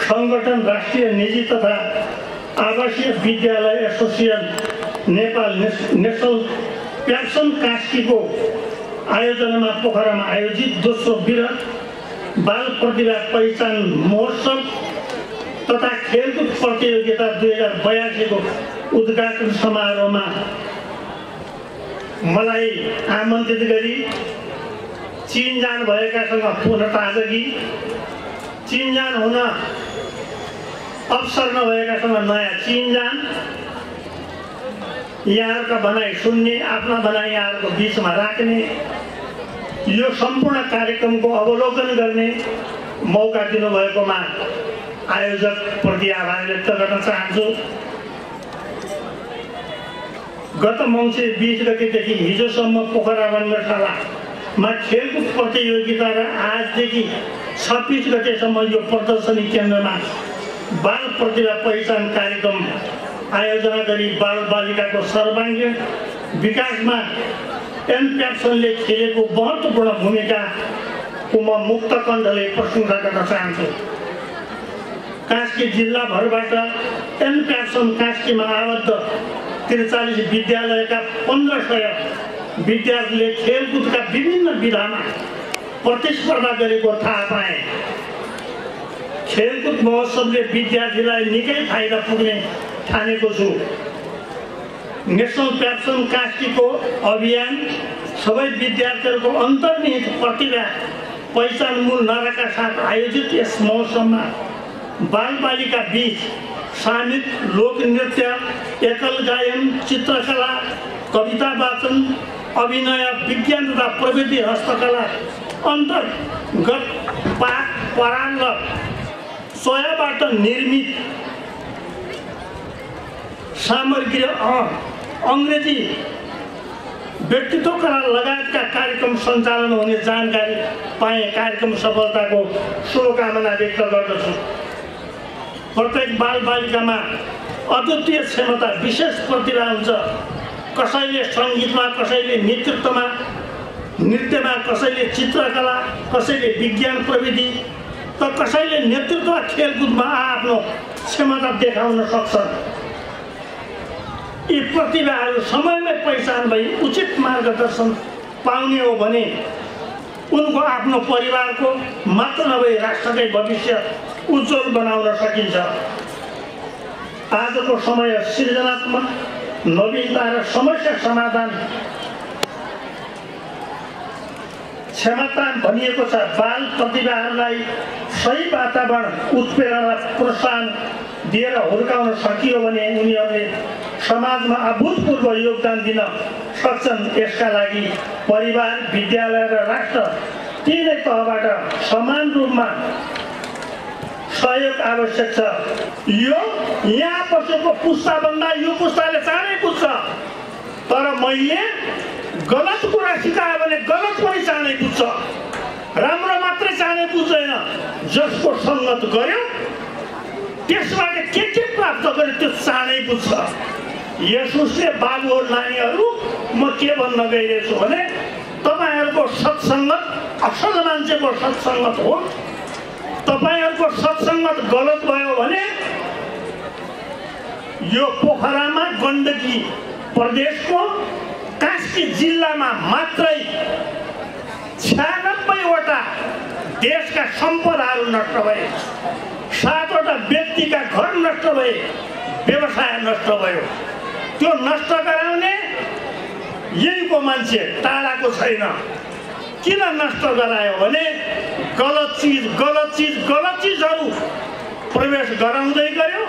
संगठन राष्ट्रिय निजी तथा आवासीय विद्यालय एसोसिएसन नेपाल नेसनल प्यासन कास्कीको आयोजनामा पोखरामा आयोजित दोस्रो वृहत बाल प्रतिभा पहिचान महोत्सव तथा खेलकुद प्रतियोगिता 2082 को उद्घाटन समारोहमा मलाई आमन्त्रित गरी चिनजान भएकासँग पुनः ताजगी, चिनजान हुन अवसर नभएकासँग नयाँ चिनजान, यहाँहरूका भनाइ सुन्ने, आफ्ना भनाइ यहाँहरूको बिचमा राख्ने, यो सम्पूर्ण कार्यक्रमको अवलोकन गर्ने मौका दिनुभएकोमा आयोजक प्रति आभार व्यक्त गर्न चाहन्छु। गत मङ्सिर 20 गतेदेखि हिजोसम्म पोखरा रङ्गशालामा खेलकुद प्रतियोगिता र आजदेखि 26 गतेसम्म यो प्रदर्शनी केन्द्रमा बाल प्रतिभा पहिचान कार्यक्रम आयोजना गरी बाल बालिकाको सर्वाङ्गीण विकासमा एनप्याप्सनले खेलेको महत्त्वपूर्ण भूमिकाको म मुक्त कण्ठले प्रशंसा गर्न चाहन्छु। कास्की जिल्लाभरबाट एनप्याप्सन कास्कीमा आबद्ध 43 विद्यालयका 1500 विद्यार्थीले खेलकुदका विभिन्न विधामा प्रतिस्पर्धा गरेको थाहा पाए। खेलकुद महोत्सवले विद्यार्थीलाई निकै फाइदा पुग्ने ठानेको छु। नेसनल प्यासन कास्कीको अभियान सबै विद्यार्थीहरूको अन्तर्निहित प्रतिभा पहिचान मूल नाराका साथ आयोजित यस महोत्सवमा बालबालिका बीच सामूहिक लोकनृत्य, एकल गायन, चित्रकला, कविता वाचन, अभिनय, विज्ञान तथा प्रविधि हस्तकला अन्तर्गत पाठ, पराल र सोयाबाट निर्मित सामग्री, अङ्ग्रेजी व्यक्तित्व कला लगायतका कार्यक्रम सञ्चालन हुने जानकारी पाए। कार्यक्रम सफलताको शुभकामना व्यक्त गर्दछु। प्रत्येक बालबालिकामा अद्वितीय क्षमता, विशेष प्रतिभा हुन्छ। कसैले सङ्गीतमा, कसैले नेतृत्वमा, नृत्यमा, कसैले चित्रकला, कसैले विज्ञान प्रविधि त कसैले नेतृत्व खेलकुदमा आफ्नो क्षमता देखाउन सक्छन्। यी प्रतिभाहरू समयमै पहिचान भई उचित मार्गदर्शन पाउने हो भने उनको आफ्नो परिवारको मात्र नभई राष्ट्रकै भविष्य उज्जवल बनाउन सकिन्छ। आजको समय सृजनात्मक, नवीनता र समस्या समाधान क्षमता भनिएको छ। बाल प्रतिभाहरूलाई सही वातावरण, उत्प्रेरणा, प्रोत्साहन दिएर हुर्काउन सकियो भने उनीहरूले समाजमा अभूतपूर्व योगदान दिन सक्छन्। यसका लागि परिवार, विद्यालय र राष्ट्र तीनै तहबाट समान रूपमा सहयोग आवश्यक छ। यो यहाँ बसेको पुस्ताभन्दा यो पुस्ताले चाँडै बुझ्छ, तर मैले गलत कुरा सिकायो भने गलत पनि चाँडै बुझ्छ। राम्रो मात्रै चाँडै बुझ्दैन। जसको सङ्गत गर्यो त्यसबाट के प्राप्त गर्यो त्यो चाँडै बुझ्छ। यसुसले बाबुहरू, नानीहरू, म के भन्न गइरहेछु भने तपाईँहरूको सत्सङ्गत असल मान्छेको सत्सङ्गत हो। तपाईँहरूको सत्सङ्गत गलत भयो भने यो पोखरामा गण्डकी प्रदेशको कास्की जिल्लामा मात्रै 96वटा देशका सम्पदाहरू नष्ट भए, 7वटा व्यक्तिका घर नष्ट भए, व्यवसाय नष्ट भयो। त्यो नष्ट गराउने यहीँको मान्छे, टाढाको छैन। किन नष्ट गरायो भने गलत चिजहरू प्रवेश गराउँदै गयो।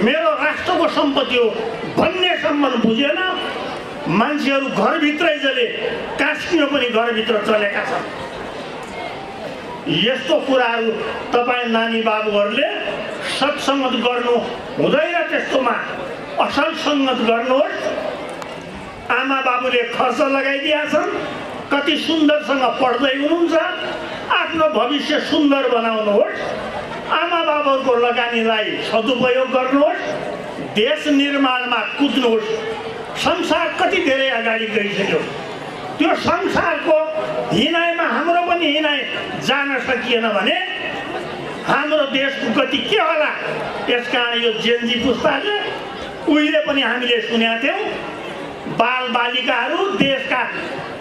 मेरो राष्ट्रको सम्पत्ति हो भन्नेसम्म बुझेन। मान्छेहरू घरभित्रै जले, कास्कीमा पनि घरभित्र चलेका छन्। यस्तो कुराहरू तपाईँ नानी बाबुहरूले सत्सङ्गत गर्नु हुँदैन। त्यस्तोमा असल सङ्गत गर्नुहोस्। आमा बाबुले खर्च लगाइदिएका छन्, कति सुन्दरसँग पढ्दै हुनुहुन्छ। आफ्नो भविष्य सुन्दर बनाउनुहोस्। आमा बाबुहरूको लगानीलाई सदुपयोग गर्नुहोस्। देश निर्माणमा कुद्नुहोस्। संसार कति धेरै अगाडि गइसक्यो। त्यो संसारको हिनाइमा हाम्रो पनि हिनाइ जान सकिएन भने हाम्रो देशको गति के होला। यसकारण यो जेनजी पुस्ताले उहिले पनि हामीले सुनेका थियौँ, बालबालिकाहरू देशका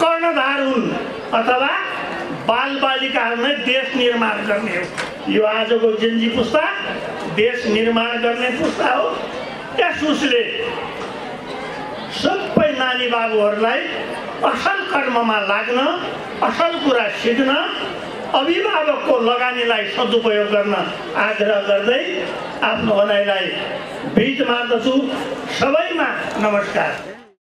कर्णधार हुन् अथवा बालबालिकाहरू नै देश निर्माण गर्ने हो। यो आजको जेनजी पुस्ता देश निर्माण गर्ने पुस्ता हो। यस उसले सबै नानी बाबुहरूलाई असल कर्ममा लाग्न, असल कुरा सिक्न, अभिभावकको लगानीलाई सदुपयोग गर्न आग्रह गर्दै आफ्नो भनाइलाई बिच मार्दछु। सबैमा नमस्कार।